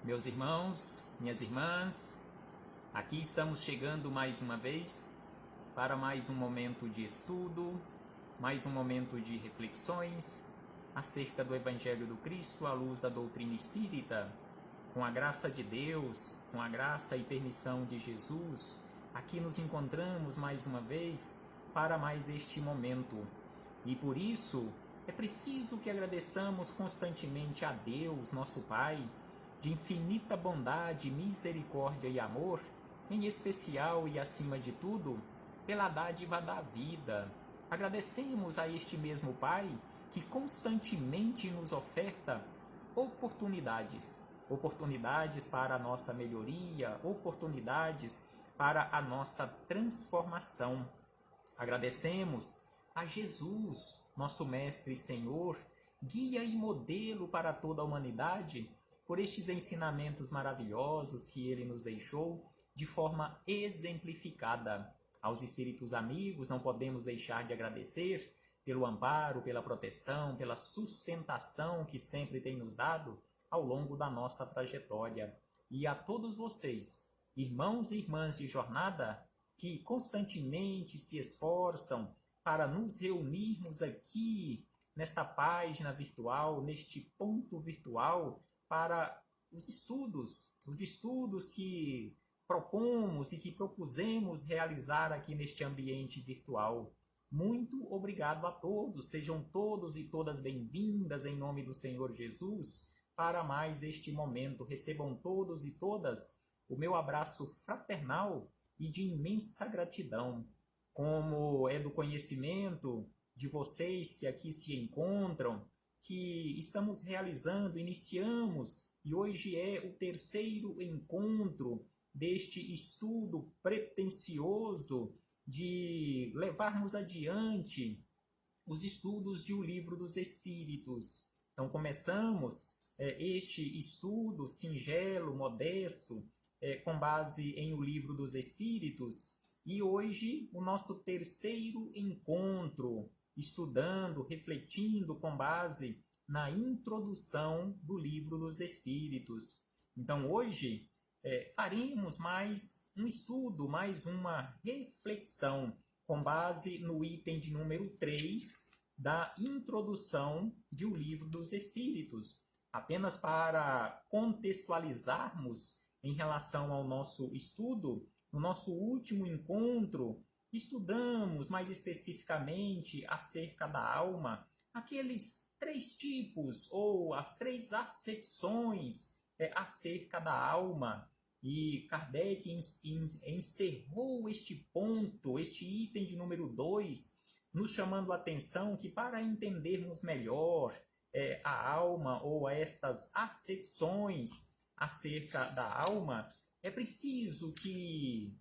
Meus irmãos, minhas irmãs, aqui estamos chegando mais uma vez para mais um momento de estudo, mais um momento de reflexões acerca do Evangelho do Cristo à luz da doutrina espírita. Com a graça de Deus, com a graça e permissão de Jesus, aqui nos encontramos mais uma vez para mais este momento. E por isso é preciso que agradeçamos constantemente a Deus, nosso Pai, de infinita bondade, misericórdia e amor, em especial e acima de tudo, pela dádiva da vida. Agradecemos a este mesmo Pai que constantemente nos oferta oportunidades para a nossa melhoria, oportunidades para a nossa transformação. Agradecemos a Jesus, nosso Mestre e Senhor, guia e modelo para toda a humanidade, por estes ensinamentos maravilhosos que ele nos deixou de forma exemplificada. Aos espíritos amigos não podemos deixar de agradecer pelo amparo, pela proteção, pela sustentação que sempre tem nos dado ao longo da nossa trajetória. E a todos vocês, irmãos e irmãs de jornada, que constantemente se esforçam para nos reunirmos aqui nesta página virtual, neste ponto virtual, para os estudos que propomos e que propusemos realizar aqui neste ambiente virtual. Muito obrigado a todos, sejam todos e todas bem-vindas em nome do Senhor Jesus para mais este momento. Recebam todos e todas o meu abraço fraternal e de imensa gratidão. Como é do conhecimento de vocês que aqui se encontram, que estamos iniciamos, e hoje é o terceiro encontro deste estudo pretensioso de levarmos adiante os estudos de O Livro dos Espíritos. Então começamos este estudo singelo, modesto, com base em O Livro dos Espíritos, e hoje o nosso terceiro encontro, estudando, refletindo com base na introdução do Livro dos Espíritos. Então hoje faremos mais um estudo, mais uma reflexão com base no item de número 3 da introdução de O Livro dos Espíritos. Apenas para contextualizarmos em relação ao nosso estudo, no nosso último encontro, estudamos mais especificamente acerca da alma, aqueles 3 tipos ou as 3 acepções acerca da alma. E Kardec encerrou este ponto, este item de número 2, nos chamando a atenção que para entendermos melhor a alma ou estas acepções acerca da alma, é preciso que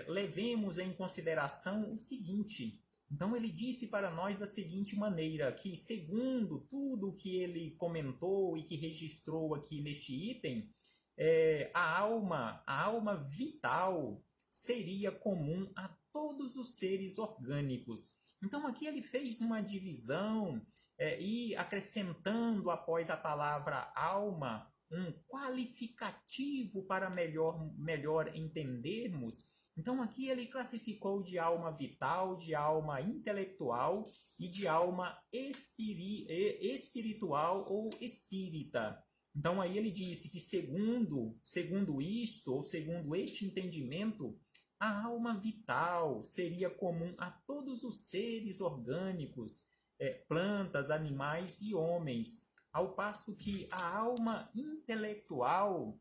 levemos em consideração o seguinte. Então ele disse para nós da seguinte maneira, que segundo tudo o que ele comentou e que registrou aqui neste item, a alma vital seria comum a todos os seres orgânicos. Então aqui ele fez uma divisão e acrescentando após a palavra alma um qualificativo para melhor entendermos. Então aqui ele classificou de alma vital, de alma intelectual e de alma espiritual ou espírita. Então aí ele disse que segundo isto, ou segundo este entendimento, a alma vital seria comum a todos os seres orgânicos, plantas, animais e homens, ao passo que a alma intelectual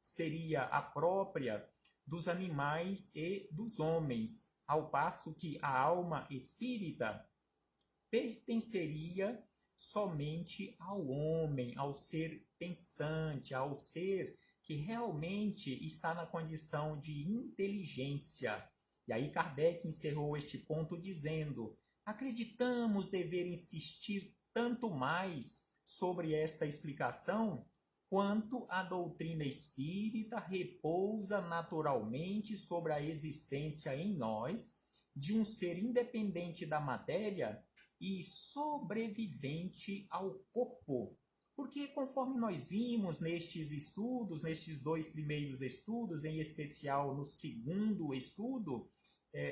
seria a própria dos animais e dos homens, ao passo que a alma espírita pertenceria somente ao homem, ao ser pensante, ao ser que realmente está na condição de inteligência. E aí Kardec encerrou este ponto dizendo: acreditamos dever insistir tanto mais sobre esta explicação quanto a doutrina espírita repousa naturalmente sobre a existência em nós de um ser independente da matéria e sobrevivente ao corpo, Porque conforme nós vimos nestes estudos, nestes 2 primeiros estudos, em especial no segundo estudo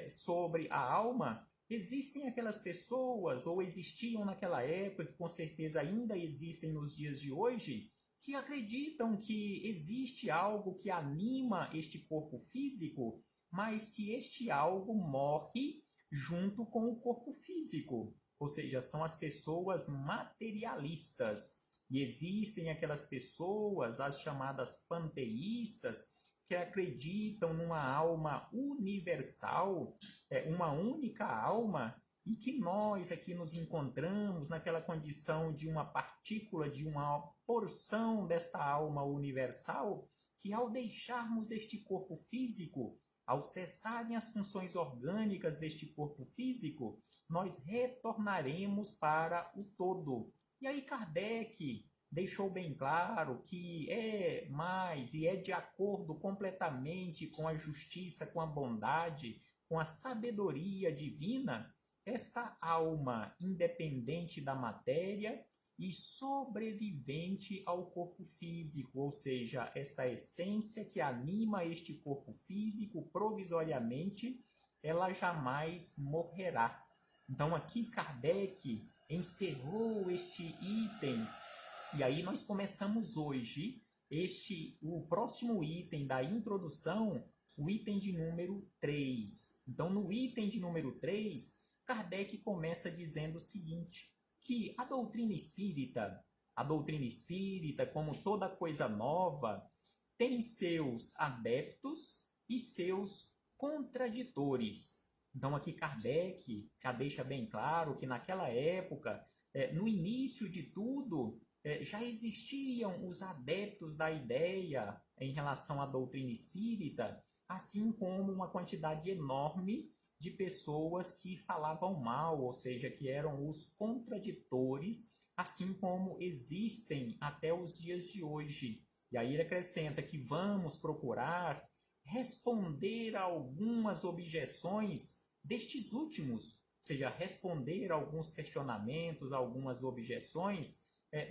sobre a alma, existem aquelas pessoas, ou existiam naquela época, que com certeza ainda existem nos dias de hoje, que acreditam que existe algo que anima este corpo físico, mas que este algo morre junto com o corpo físico. Ou seja, são as pessoas materialistas. E existem aquelas pessoas, as chamadas panteístas, que acreditam numa alma universal, uma única alma, e que nós aqui nos encontramos naquela condição de uma partícula, de uma porção desta alma universal, que ao deixarmos este corpo físico, ao cessarem as funções orgânicas deste corpo físico, nós retornaremos para o todo. E aí Kardec deixou bem claro que é mais e é de acordo completamente com a justiça, com a bondade, com a sabedoria divina, esta alma independente da matéria e sobrevivente ao corpo físico, ou seja, esta essência que anima este corpo físico provisoriamente, ela jamais morrerá. Então aqui Kardec encerrou este item, e aí nós começamos hoje o próximo item da introdução, o item de número 3. Então no item de número 3, Kardec começa dizendo o seguinte, que a doutrina espírita, como toda coisa nova, tem seus adeptos e seus contraditores. Então aqui Kardec já deixa bem claro que naquela época, no início de tudo, já existiam os adeptos da ideia em relação à doutrina espírita, assim como uma quantidade enorme de pessoas que falavam mal, ou seja, que eram os contraditores, assim como existem até os dias de hoje. E aí ele acrescenta que vamos procurar responder a algumas objeções destes últimos, ou seja, responder a alguns questionamentos, algumas objeções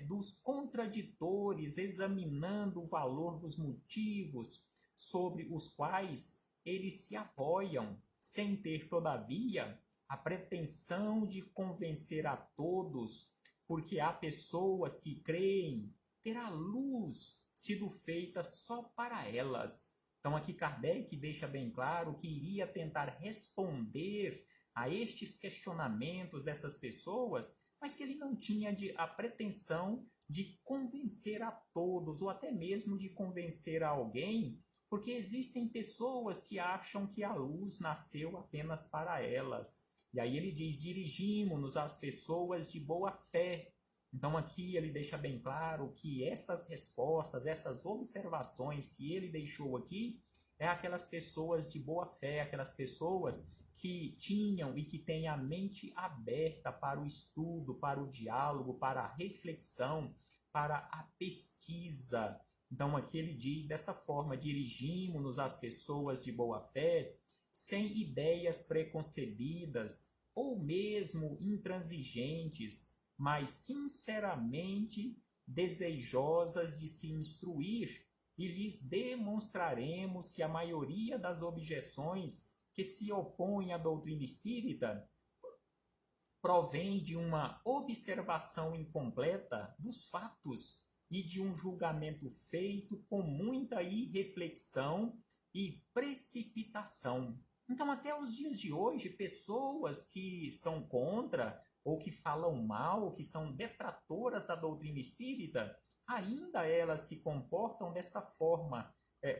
dos contraditores, examinando o valor dos motivos sobre os quais eles se apoiam, sem ter, todavia, a pretensão de convencer a todos, porque há pessoas que creem ter a luz sido feita só para elas. Então aqui Kardec deixa bem claro que iria tentar responder a estes questionamentos dessas pessoas, mas que ele não tinha a pretensão de convencer a todos, ou até mesmo de convencer a alguém, porque existem pessoas que acham que a luz nasceu apenas para elas. E aí ele diz, dirigimos-nos às pessoas de boa fé. Então aqui ele deixa bem claro que estas respostas, estas observações que ele deixou aqui, é aquelas pessoas de boa fé, aquelas pessoas que tinham e que têm a mente aberta para o estudo, para o diálogo, para a reflexão, para a pesquisa. Então aqui ele diz desta forma, dirigimos-nos às pessoas de boa fé, sem ideias preconcebidas ou mesmo intransigentes, mas sinceramente desejosas de se instruir, e lhes demonstraremos que a maioria das objeções que se opõem à doutrina espírita provém de uma observação incompleta dos fatos e de um julgamento feito com muita irreflexão e precipitação. Então, até os dias de hoje, pessoas que são contra ou que falam mal, ou que são detratoras da doutrina espírita, ainda elas se comportam desta forma,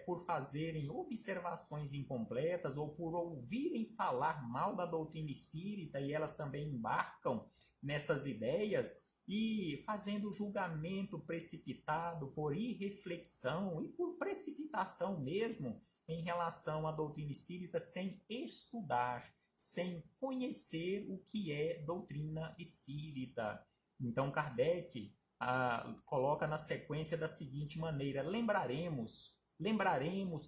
por fazerem observações incompletas ou por ouvirem falar mal da doutrina espírita, e elas também embarcam nestas ideias e fazendo julgamento precipitado por irreflexão e por precipitação mesmo em relação à doutrina espírita, sem estudar, sem conhecer o que é doutrina espírita. Então Kardec coloca na sequência da seguinte maneira, lembraremos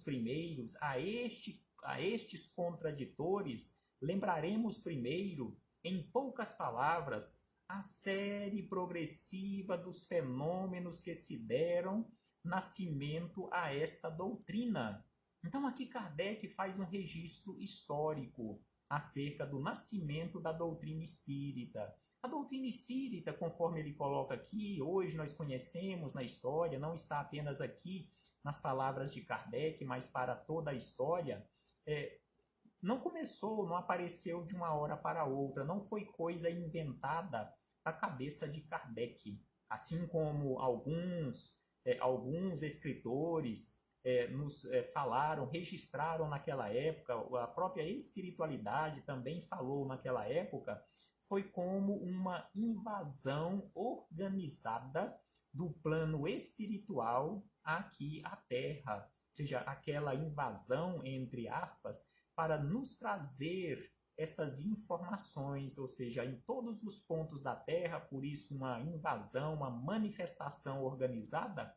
primeiro a estes contraditores, lembraremos primeiro, em poucas palavras, a série progressiva dos fenômenos que se deram nascimento a esta doutrina. Então aqui Kardec faz um registro histórico acerca do nascimento da doutrina espírita. A doutrina espírita, conforme ele coloca aqui, hoje nós conhecemos na história, não está apenas aqui nas palavras de Kardec, mas para toda a história, não começou, não apareceu de uma hora para outra, não foi coisa inventada da cabeça de Kardec. Assim como alguns escritores nos falaram, registraram naquela época, a própria espiritualidade também falou naquela época, foi como uma invasão organizada do plano espiritual aqui à Terra. Ou seja, aquela invasão, entre aspas, para nos trazer estas informações, ou seja, em todos os pontos da Terra, por isso uma invasão, uma manifestação organizada,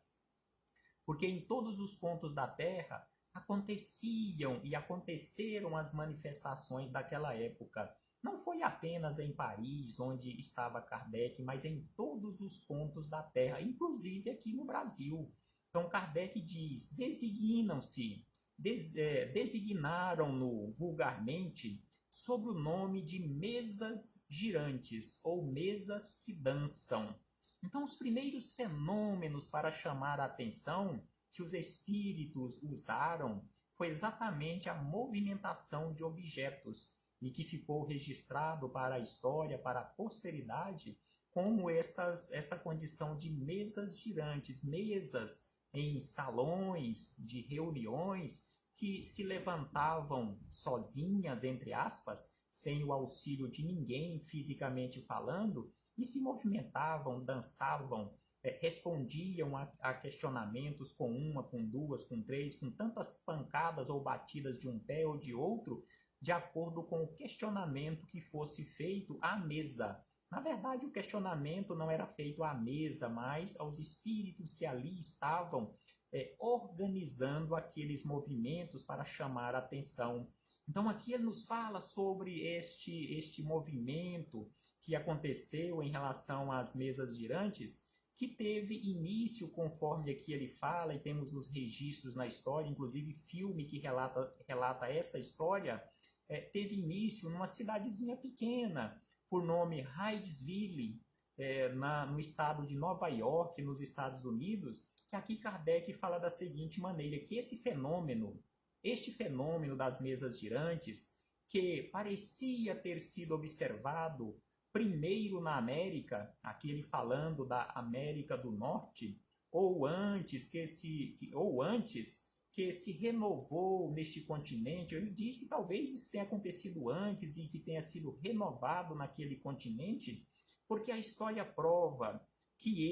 porque em todos os pontos da Terra aconteciam e aconteceram as manifestações daquela época. Não foi apenas em Paris, onde estava Kardec, mas em todos os pontos da Terra, inclusive aqui no Brasil. Então Kardec diz, designaram-no vulgarmente sob o nome de mesas girantes ou mesas que dançam. Então, os primeiros fenômenos para chamar a atenção que os espíritos usaram foi exatamente a movimentação de objetos e que ficou registrado para a história, para a posteridade, como esta condição de mesas girantes, mesas em salões de reuniões que se levantavam sozinhas, entre aspas, sem o auxílio de ninguém fisicamente falando, e se movimentavam, dançavam, respondiam a questionamentos com uma, com duas, com três, com tantas pancadas ou batidas de um pé ou de outro, de acordo com o questionamento que fosse feito à mesa. Na verdade, o questionamento não era feito à mesa, mas aos espíritos que ali estavam organizando aqueles movimentos para chamar a atenção. Então aqui ele nos fala sobre este movimento que aconteceu em relação às mesas girantes, que teve início, conforme aqui ele fala, e temos os registros na história, inclusive filme que relata esta história, teve início numa cidadezinha pequena, por nome Hydesville, no estado de Nova York, nos Estados Unidos, que aqui Kardec fala da seguinte maneira, que este fenômeno das mesas girantes, que parecia ter sido observado primeiro na América, aqui ele falando da América do Norte, ou antes que se renovou neste continente, ele diz que talvez isso tenha acontecido antes e que tenha sido renovado naquele continente, porque a história prova que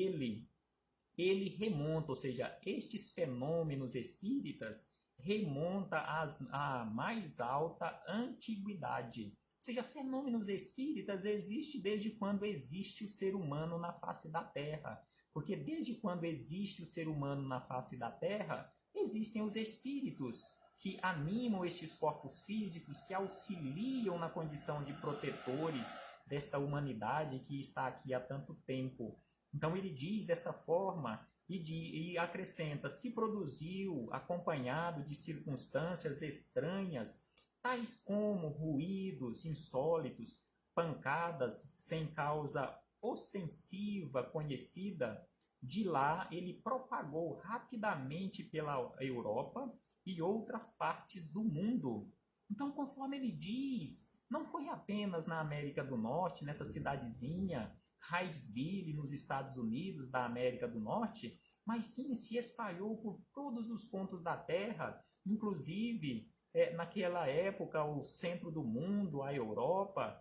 ele remonta, ou seja, estes fenômenos espíritas remonta à mais alta antiguidade. Ou seja, fenômenos espíritas existem desde quando existe o ser humano na face da Terra. Porque desde quando existe o ser humano na face da Terra, existem os espíritos que animam estes corpos físicos, que auxiliam na condição de protetores desta humanidade que está aqui há tanto tempo. Então ele diz desta forma e acrescenta, se produziu acompanhado de circunstâncias estranhas, tais como ruídos insólitos, pancadas sem causa ostensiva conhecida. De lá ele propagou rapidamente pela Europa e outras partes do mundo. Então, conforme ele diz, não foi apenas na América do Norte, nessa cidadezinha, Hydesville, nos Estados Unidos da América do Norte, mas sim se espalhou por todos os pontos da Terra, inclusive naquela época o centro do mundo, a Europa,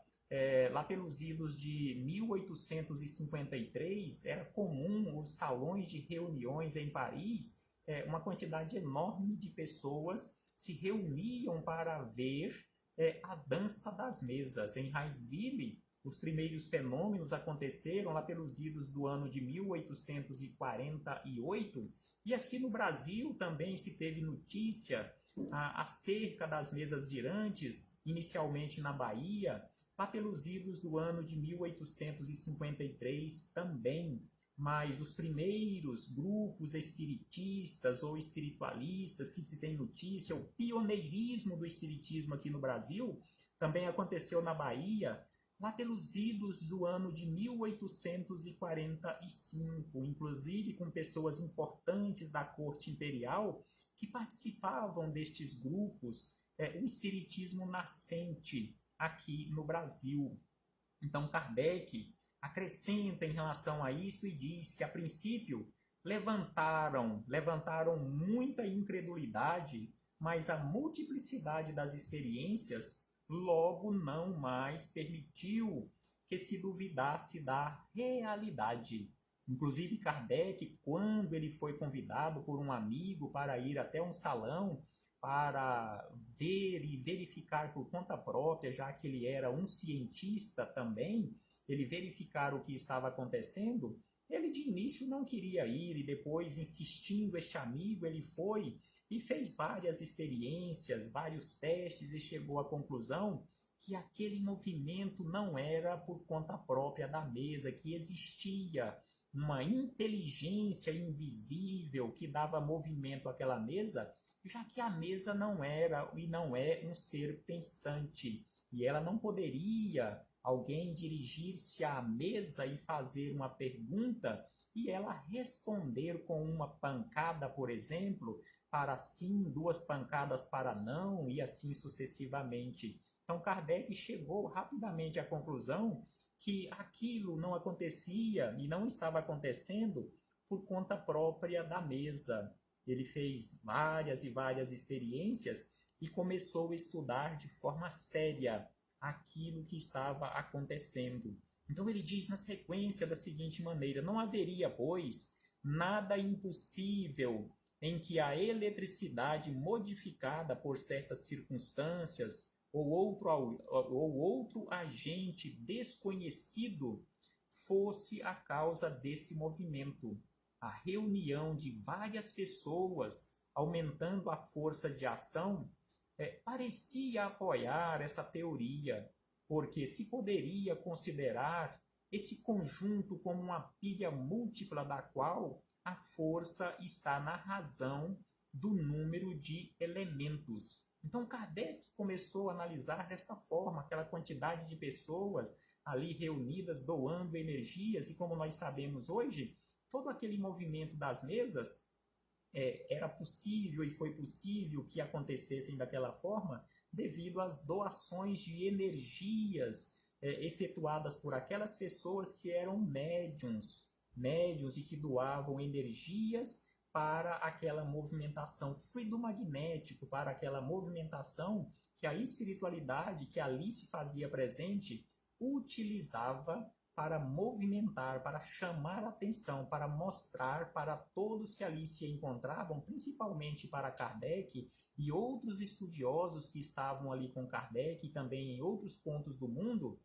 lá pelos idos de 1853, era comum os salões de reuniões em Paris, uma quantidade enorme de pessoas se reuniam para ver a dança das mesas. Em Hydesville, os primeiros fenômenos aconteceram lá pelos idos do ano de 1848, e aqui no Brasil também se teve notícia acerca das mesas girantes, inicialmente na Bahia, lá pelos idos do ano de 1853 também, mas os primeiros grupos espiritistas ou espiritualistas que se tem notícia, o pioneirismo do espiritismo aqui no Brasil, também aconteceu na Bahia, lá pelos idos do ano de 1845, inclusive com pessoas importantes da corte imperial que participavam destes grupos, o espiritismo nascente aqui no Brasil. Então Kardec acrescenta em relação a isto e diz que a princípio levantaram muita incredulidade, mas a multiplicidade das experiências logo não mais permitiu que se duvidasse da realidade. Inclusive Kardec, quando ele foi convidado por um amigo para ir até um salão para ver e verificar por conta própria, já que ele era um cientista também, ele verificar o que estava acontecendo, ele de início não queria ir e depois, insistindo este amigo, ele foi e fez várias experiências, vários testes e chegou à conclusão que aquele movimento não era por conta própria da mesa, que existia uma inteligência invisível que dava movimento àquela mesa, já que a mesa não era e não é um ser pensante, e ela não poderia alguém dirigir-se à mesa e fazer uma pergunta e ela responder com uma pancada, por exemplo, para sim, duas pancadas para não, e assim sucessivamente. Então Kardec chegou rapidamente à conclusão que aquilo não acontecia e não estava acontecendo por conta própria da mesa. Ele fez várias e várias experiências e começou a estudar de forma séria aquilo que estava acontecendo. Então ele diz na sequência da seguinte maneira: não haveria, pois, nada impossível em que a eletricidade modificada por certas circunstâncias ou outro agente desconhecido fosse a causa desse movimento. A reunião de várias pessoas, aumentando a força de ação, parecia apoiar essa teoria, porque se poderia considerar esse conjunto como uma pilha múltipla da qual a força está na razão do número de elementos. Então Kardec começou a analisar desta forma aquela quantidade de pessoas ali reunidas doando energias, e como nós sabemos hoje, todo aquele movimento das mesas era possível e foi possível que acontecessem daquela forma devido às doações de energias efetuadas por aquelas pessoas que eram médiuns e que doavam energias para aquela movimentação fluidomagnético, para aquela movimentação que a espiritualidade que ali se fazia presente utilizava para movimentar, para chamar a atenção, para mostrar para todos que ali se encontravam, principalmente para Kardec e outros estudiosos que estavam ali com Kardec e também em outros pontos do mundo,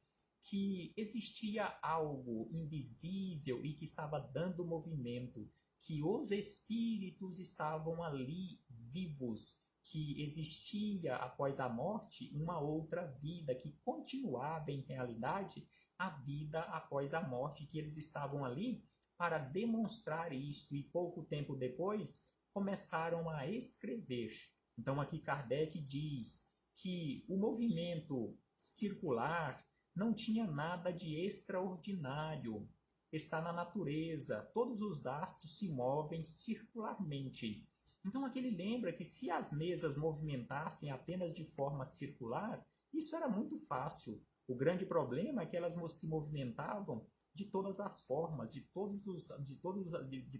que existia algo invisível e que estava dando movimento, que os espíritos estavam ali vivos, que existia após a morte uma outra vida que continuava em realidade a vida após a morte, que eles estavam ali para demonstrar isto, e pouco tempo depois começaram a escrever. Então aqui Kardec diz que o movimento circular não tinha nada de extraordinário, está na natureza, todos os astros se movem circularmente. Então aqui ele lembra que se as mesas movimentassem apenas de forma circular, isso era muito fácil. O grande problema é que elas se movimentavam de todas as formas, de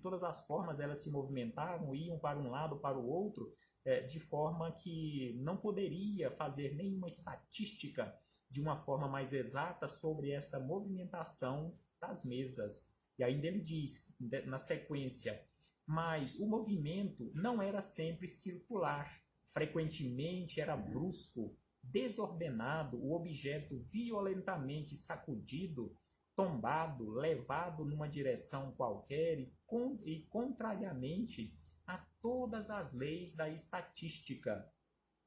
todas as formas elas se movimentavam, iam para um lado, para o outro, de forma que não poderia fazer nenhuma estatística de uma forma mais exata sobre esta movimentação das mesas. E ainda ele diz, na sequência, mas o movimento não era sempre circular, frequentemente era brusco, desordenado, o objeto violentamente sacudido, tombado, levado numa direção qualquer e contrariamente a todas as leis da estatística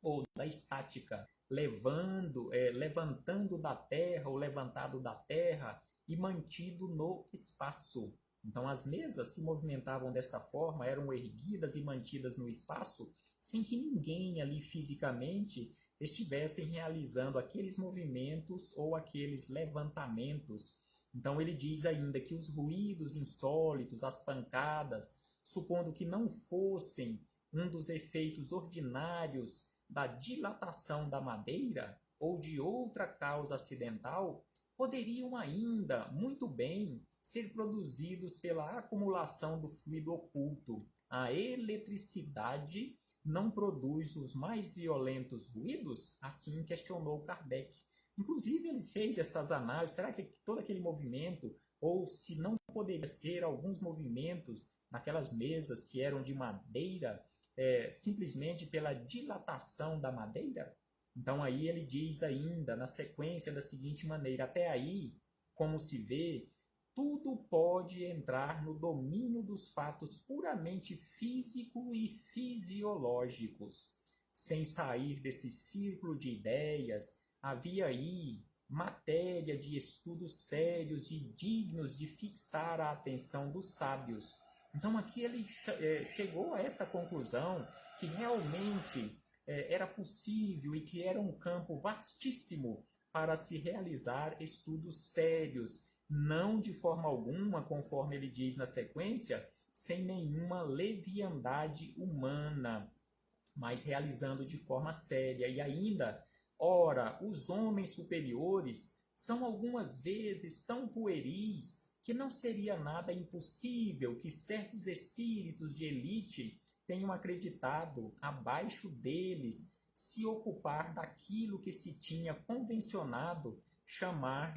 ou da estática. levantando da terra ou levantado da terra e mantido no espaço. Então as mesas se movimentavam desta forma, eram erguidas e mantidas no espaço, sem que ninguém ali fisicamente estivessem realizando aqueles movimentos ou aqueles levantamentos. Então ele diz ainda que os ruídos insólitos, as pancadas, supondo que não fossem um dos efeitos ordinários da dilatação da madeira ou de outra causa acidental, poderiam ainda, muito bem, ser produzidos pela acumulação do fluido oculto. A eletricidade não produz os mais violentos ruídos? Assim questionou Kardec. Inclusive, ele fez essas análises. Será que todo aquele movimento, ou se não poderia ser alguns movimentos naquelas mesas que eram de madeira, simplesmente pela dilatação da madeira? Então, aí ele diz ainda, na sequência, da seguinte maneira: até aí, como se vê, tudo pode entrar no domínio dos fatos puramente físico e fisiológicos. Sem sair desse círculo de ideias, havia aí matéria de estudos sérios e dignos de fixar a atenção dos sábios. Então aqui ele chegou a essa conclusão que realmente era possível e que era um campo vastíssimo para se realizar estudos sérios, não de forma alguma, conforme ele diz na sequência, sem nenhuma leviandade humana, mas realizando de forma séria. E ainda, ora, os homens superiores são algumas vezes tão pueris que não seria nada impossível que certos espíritos de elite tenham acreditado abaixo deles se ocupar daquilo que se tinha convencionado chamar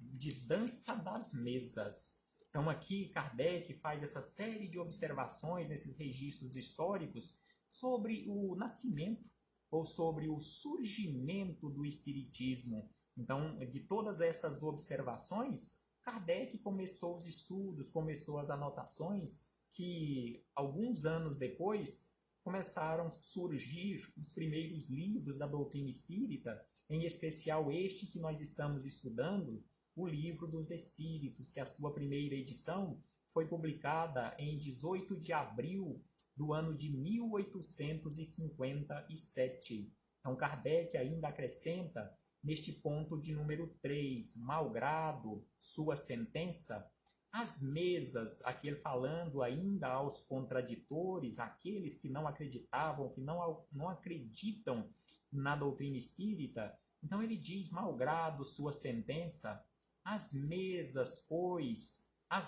de dança das mesas. Então aqui Kardec faz essa série de observações nesses registros históricos sobre o nascimento ou sobre o surgimento do espiritismo. Então, de todas estas observações, Kardec começou os estudos, começou as anotações que alguns anos depois começaram a surgir os primeiros livros da doutrina espírita, em especial este que nós estamos estudando, o Livro dos Espíritos, que a sua primeira edição foi publicada em 18 de abril do ano de 1857. Então, Kardec ainda acrescenta, neste ponto de número 3, malgrado sua sentença, as mesas, aquele falando ainda aos contraditores, aqueles que não acreditavam, que não acreditam na doutrina espírita. Então ele diz, malgrado sua sentença, as mesas, pois há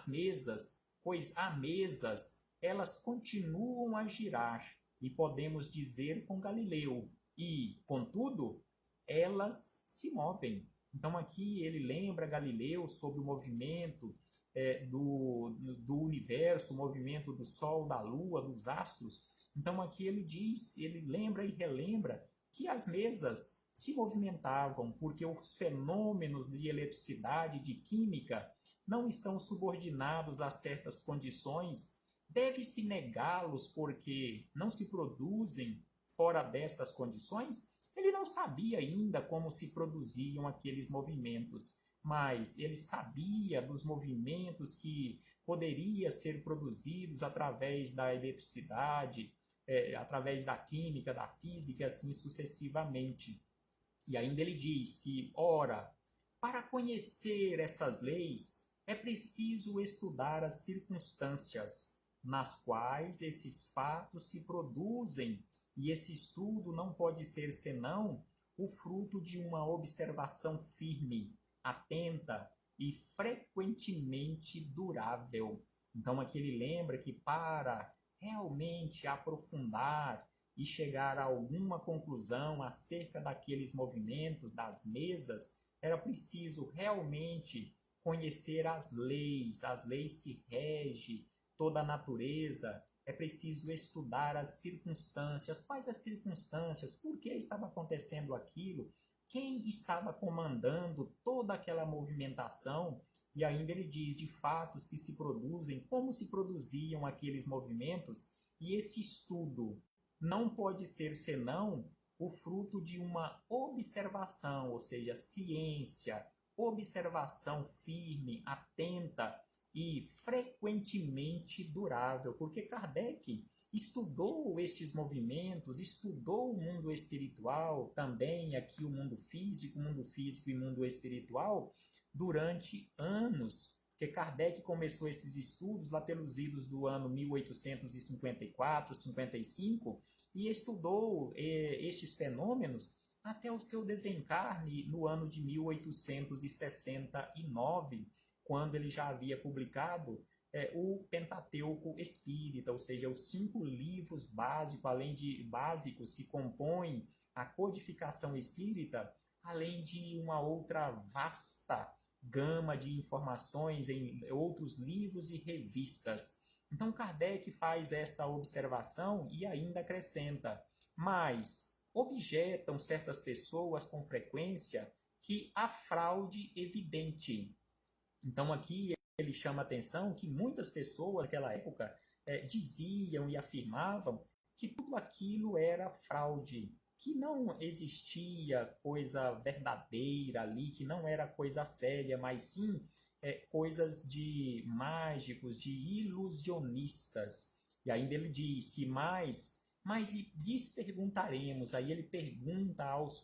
mesas, elas continuam a girar, e podemos dizer com Galileu, e, contudo, elas se movem. Então aqui ele lembra Galileu sobre o movimento do universo, o movimento do Sol, da Lua, dos astros. Então aqui ele lembra e relembra que as mesas se movimentavam porque os fenômenos de eletricidade, de química, não estão subordinados a certas condições. Deve-se negá-los porque não se produzem fora dessas condições? Ele não sabia ainda como se produziam aqueles movimentos, mas ele sabia dos movimentos que poderiam ser produzidos através da eletricidade, através da química, da física, assim sucessivamente. E ainda ele diz que, ora, para conhecer estas leis, é preciso estudar as circunstâncias nas quais esses fatos se produzem, e esse estudo não pode ser senão o fruto de uma observação firme, atenta e frequentemente durável. Então aqui ele lembra que para realmente aprofundar e chegar a alguma conclusão acerca daqueles movimentos, das mesas, era preciso realmente conhecer as leis que regem toda a natureza. É preciso estudar as circunstâncias. Quais as circunstâncias? Por que estava acontecendo aquilo? Quem estava comandando toda aquela movimentação? E ainda ele diz de fatos que se produzem, como se produziam aqueles movimentos, e esse estudo não pode ser senão o fruto de uma observação, ou seja, ciência, observação firme, atenta e frequentemente durável, porque Kardec estudou estes movimentos, estudou o mundo espiritual, também aqui o mundo físico e mundo espiritual, durante anos, porque Kardec começou esses estudos lá pelos idos do ano 1854, 55, e estudou estes fenômenos até o seu desencarne no ano de 1869, quando ele já havia publicado o Pentateuco Espírita, ou seja, os 5 livros básicos, além de básicos que compõem a codificação espírita, além de uma outra vasta gama de informações em outros livros e revistas. Então Kardec faz esta observação e ainda acrescenta, mas objetam certas pessoas com frequência que há fraude evidente. Então aqui ele chama a atenção que muitas pessoas naquela época diziam e afirmavam que tudo aquilo era fraude, que não existia coisa verdadeira ali, que não era coisa séria, mas sim coisas de mágicos, de ilusionistas. E ainda ele diz que mas lhes perguntaremos, aí ele pergunta aos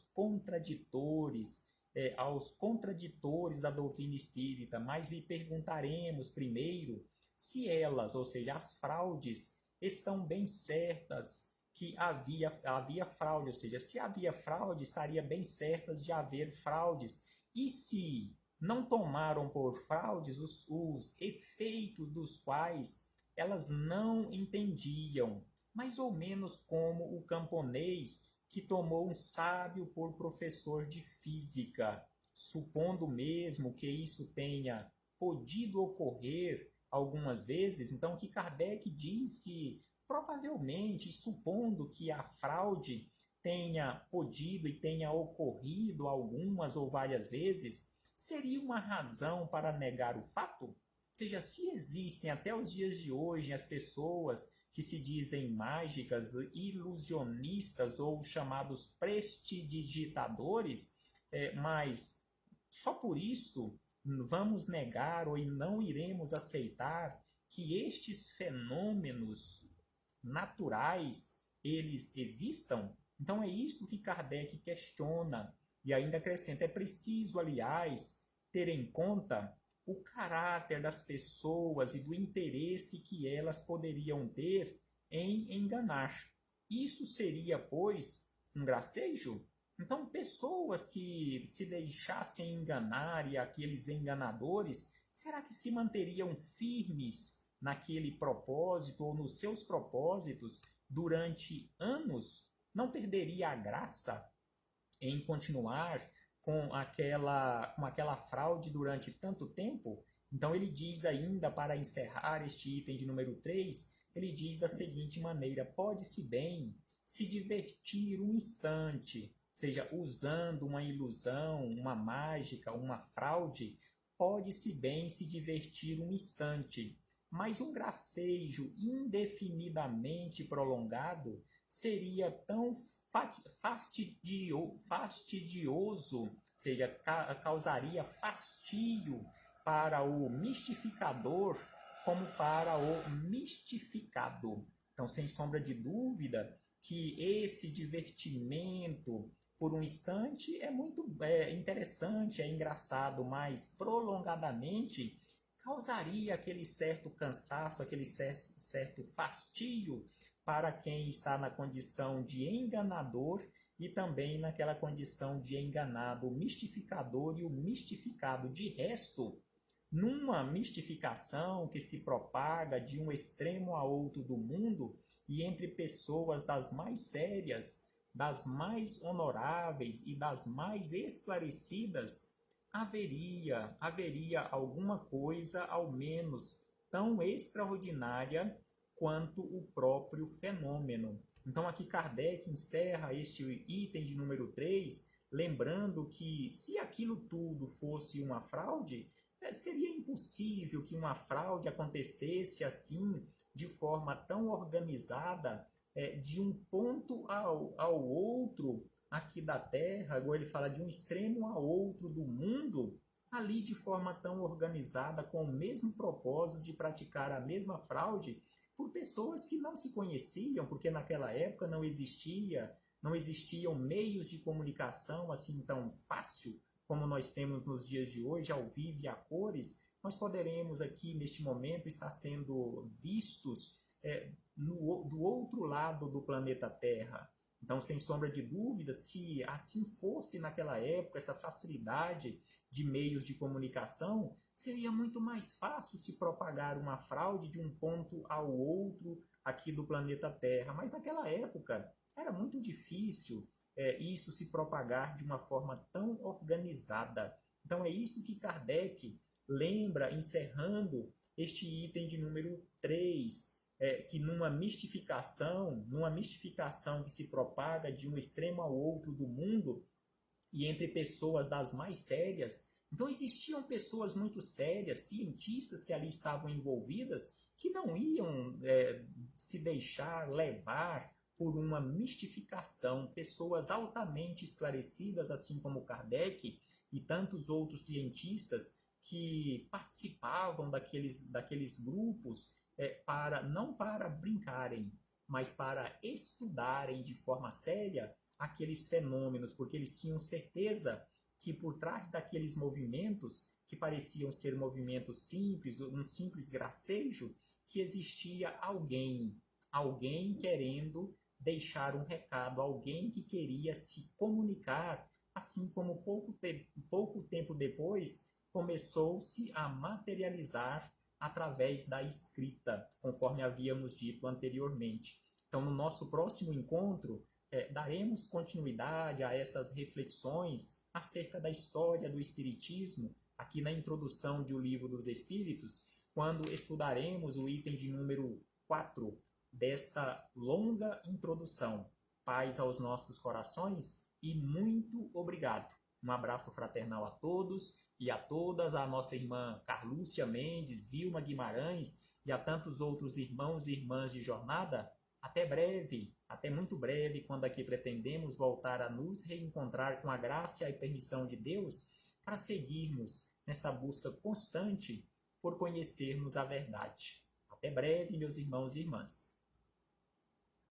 contraditores da doutrina espírita, mas lhe perguntaremos primeiro se elas, ou seja, as fraudes, estão bem certas que havia fraude, ou seja, se havia fraude, estaria bem certas de haver fraudes, e se não tomaram por fraudes os efeitos dos quais elas não entendiam, mais ou menos como o camponês que tomou um sábio por professor de física, supondo mesmo que isso tenha podido ocorrer algumas vezes. Então, que Kardec diz que provavelmente, supondo que a fraude tenha podido e tenha ocorrido algumas ou várias vezes, seria uma razão para negar o fato? Ou seja, se existem até os dias de hoje as pessoas que se dizem mágicas, ilusionistas ou chamados prestidigitadores, mas só por isto vamos negar ou não iremos aceitar que estes fenômenos naturais eles existam? Então é isto que Kardec questiona e ainda acrescenta: é preciso, aliás, ter em conta o caráter das pessoas e do interesse que elas poderiam ter em enganar. Isso seria, pois, um gracejo? Então, pessoas que se deixassem enganar e aqueles enganadores, será que se manteriam firmes naquele propósito ou nos seus propósitos durante anos? Não perderia a graça em continuar com aquela fraude durante tanto tempo? Então ele diz ainda, para encerrar este item de número 3, ele diz da seguinte maneira: pode-se bem se divertir um instante, ou seja, usando uma ilusão, uma mágica, uma fraude, pode-se bem se divertir um instante, mas um gracejo indefinidamente prolongado seria tão fastidioso, ou seja, causaria fastio para o mistificador como para o mistificado. Então, sem sombra de dúvida, que esse divertimento por um instante é muito interessante, é engraçado, mas prolongadamente causaria aquele certo cansaço, aquele certo fastio para quem está na condição de enganador e também naquela condição de enganado, o mistificador e o mistificado. De resto, numa mistificação que se propaga de um extremo a outro do mundo e entre pessoas das mais sérias, das mais honoráveis e das mais esclarecidas, haveria alguma coisa ao menos tão extraordinária quanto o próprio fenômeno. Então aqui Kardec encerra este item de número 3, lembrando que se aquilo tudo fosse uma fraude, seria impossível que uma fraude acontecesse assim, de forma tão organizada, de um ponto ao outro aqui da Terra, agora ele fala de um extremo ao outro do mundo, ali de forma tão organizada, com o mesmo propósito de praticar a mesma fraude, por pessoas que não se conheciam, porque naquela época não existiam meios de comunicação assim tão fácil como nós temos nos dias de hoje, ao vivo e a cores. Nós poderemos aqui, neste momento, estar sendo vistos do outro lado do planeta Terra. Então, sem sombra de dúvida, se assim fosse naquela época, essa facilidade de meios de comunicação, seria muito mais fácil se propagar uma fraude de um ponto ao outro aqui do planeta Terra. Mas naquela época era muito difícil isso se propagar de uma forma tão organizada. Então é isso que Kardec lembra, encerrando este item de número 3, que numa mistificação que se propaga de um extremo ao outro do mundo e entre pessoas das mais sérias, então existiam pessoas muito sérias, cientistas que ali estavam envolvidas, que não iam se deixar levar por uma mistificação, pessoas altamente esclarecidas, assim como Kardec e tantos outros cientistas que participavam daqueles grupos não para brincarem, mas para estudarem de forma séria aqueles fenômenos, porque eles tinham certeza que por trás daqueles movimentos, que pareciam ser movimentos simples, um simples gracejo, que existia alguém querendo deixar um recado, alguém que queria se comunicar, assim como pouco tempo depois começou-se a materializar através da escrita, conforme havíamos dito anteriormente. Então, no nosso próximo encontro, daremos continuidade a estas reflexões acerca da história do Espiritismo, aqui na introdução de O Livro dos Espíritos, quando estudaremos o item de número 4 desta longa introdução. Paz aos nossos corações e muito obrigado. Um abraço fraternal a todos e a todas, a nossa irmã Carlúcia Mendes, Vilma Guimarães e a tantos outros irmãos e irmãs de jornada. Até breve, até muito breve, quando aqui pretendemos voltar a nos reencontrar com a graça e a permissão de Deus para seguirmos nesta busca constante por conhecermos a verdade. Até breve, meus irmãos e irmãs.